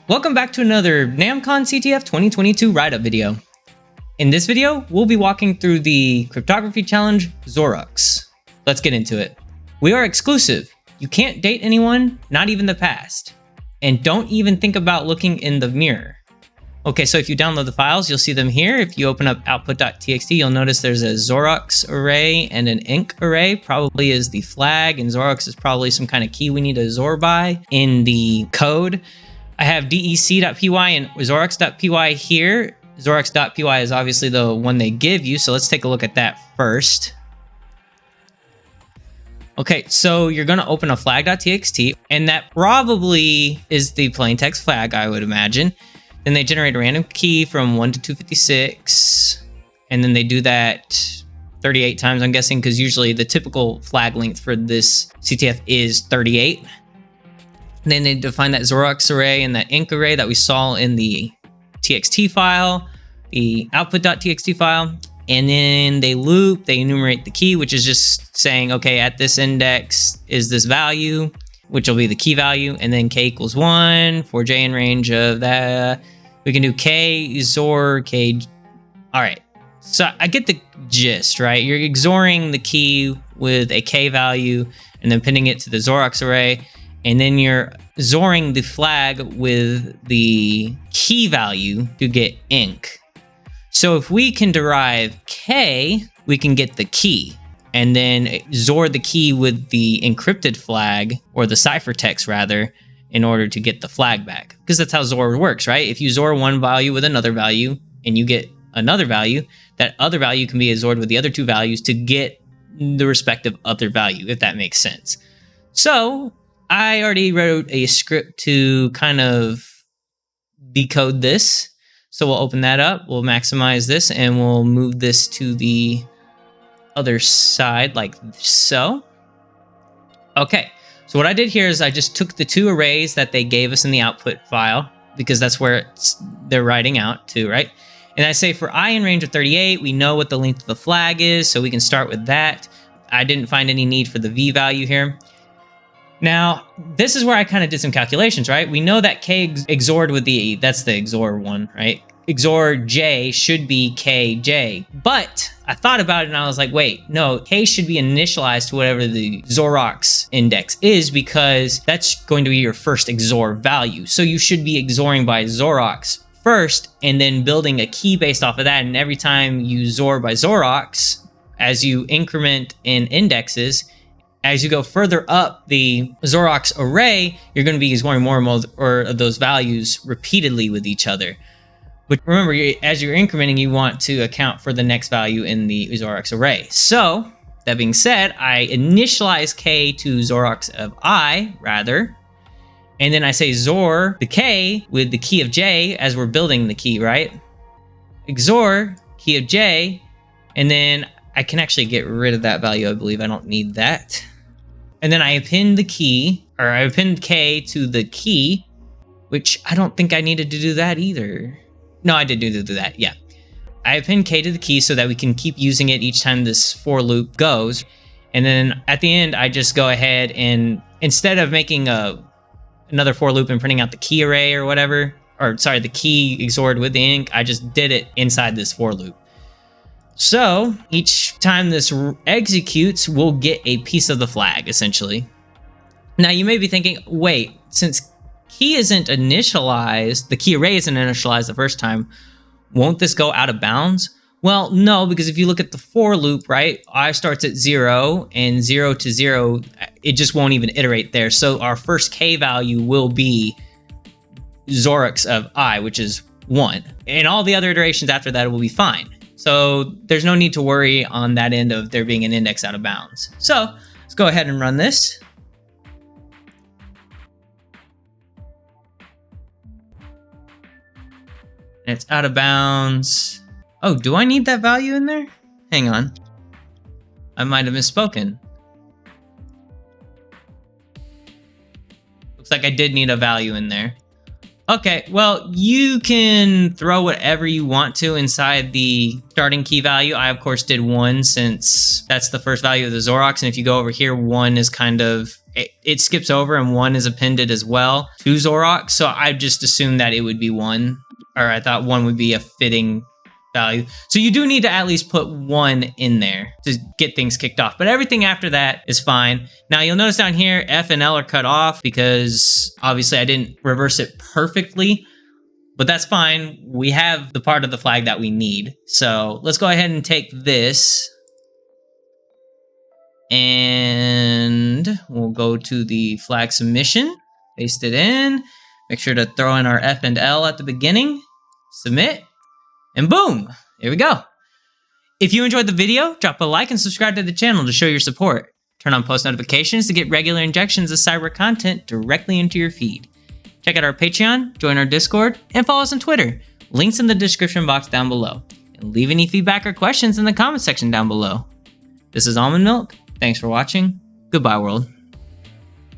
Welcome back to another NahamCon CTF 2022 write-up video. In this video, we'll be walking through the cryptography challenge XORROX. Let's get into it. We are exclusive. You can't date anyone, not even the past. And don't even think about looking in the mirror. Okay, so if you download the files, you'll see them here. If you open up output.txt, you'll notice there's a XORROX array and an INC array, probably is the flag, and XORROX is probably some kind of key we need to XOR by in the code. I have dec.py and XORROX.py here. XORROX.py is obviously the one they give you, so let's take a look at that first. Okay, so you're going to open a flag.txt, and that probably is the plaintext flag, I would imagine. Then they generate a random key from 1 to 256, and then they do that 38 times, I'm guessing, because usually the typical flag length for this CTF is 38. And then they define that XORROX array and that INC array that we saw in the txt file, the output.txt file, and then they loop, they enumerate the key, which is just saying, okay, at this index is this value, which will be the key value, and then k equals 1 for j in range of that. We can do k, XOR, k. All right, so I get the gist, right? You're XORing the key with a k value and then pinning it to the XORROX array, and then you're XORing the flag with the key value to get INC. So if we can derive k, we can get the key, and then XOR the key with the encrypted flag, or the ciphertext rather, in order to get the flag back. Because that's how XOR works, right? If you XOR one value with another value, and you get another value, that other value can be XORed with the other two values to get the respective other value, if that makes sense. So I already wrote a script to kind of decode this. So we'll open that up, we'll maximize this, and we'll move this to the other side like so. Okay, so what I did here is I just took the two arrays that they gave us in the output file, because that's where they're writing out to, right? And I say for I in range of 38, we know what the length of the flag is, so we can start with that. I didn't find any need for the v value here. Now, this is where I kind of did some calculations, right? We know that k XORed with the, that's the XOR one, right? XOR j should be kj, but I thought about it and I was like, wait, no, k should be initialized to whatever the XORROX index is, because that's going to be your first XOR value. So you should be XORing by XORROX first and then building a key based off of that. And every time you XOR by XORROX, as you increment in indexes, as you go further up the XORROX array, you're going to be XORing more and more of those values repeatedly with each other. But remember, as you're incrementing, you want to account for the next value in the XORROX array. So, that being said, I initialize k to XORROX of I, rather. And then I say XOR the k with the key of j as we're building the key, right? XOR key of j, and then I can actually get rid of that value, I believe. I don't need that. And then I append the key, or I append k to the key, which I don't think I needed to do that either. No, I did do that, yeah. I append k to the key so that we can keep using it each time this for loop goes. And then at the end, I just go ahead and instead of making another for loop and printing out the key array or whatever, or sorry, the key XORed with the INC, I just did it inside this for loop. So each time this executes, we'll get a piece of the flag, essentially. Now you may be thinking, wait, since key isn't initialized, the key array isn't initialized the first time, won't this go out of bounds? Well, no, because if you look at the for loop, right, I starts at 0, and 0 to 0, it just won't even iterate there. So our first k value will be XORROX of I, which is 1. And all the other iterations after that will be fine. So there's no need to worry on that end of there being an index out of bounds. So let's go ahead and run this. And it's out of bounds. Oh, do I need that value in there? Hang on. I might have misspoken. Looks like I did need a value in there. Okay, well, you can throw whatever you want to inside the starting key value. I, of course, did 1 since that's the first value of the XORROX. And if you go over here, 1 is kind of it skips over and 1 is appended as well to XORROX. So I just assumed that it would be 1, or I thought 1 would be a fitting value. So you do need to at least put 1 in there to get things kicked off. But everything after that is fine. Now you'll notice down here, F and L are cut off because obviously I didn't reverse it perfectly, but that's fine. We have the part of the flag that we need. So let's go ahead and take this and we'll go to the flag submission, paste it in, make sure to throw in our F and L at the beginning, submit. And boom, here we go. If you enjoyed the video, drop a like and subscribe to the channel to show your support. Turn on post notifications to get regular injections of cyber content directly into your feed. Check out our Patreon, join our Discord, and follow us on Twitter. Links in the description box down below. And leave any feedback or questions in the comment section down below. This is Almond Milk. Thanks for watching. Goodbye, world.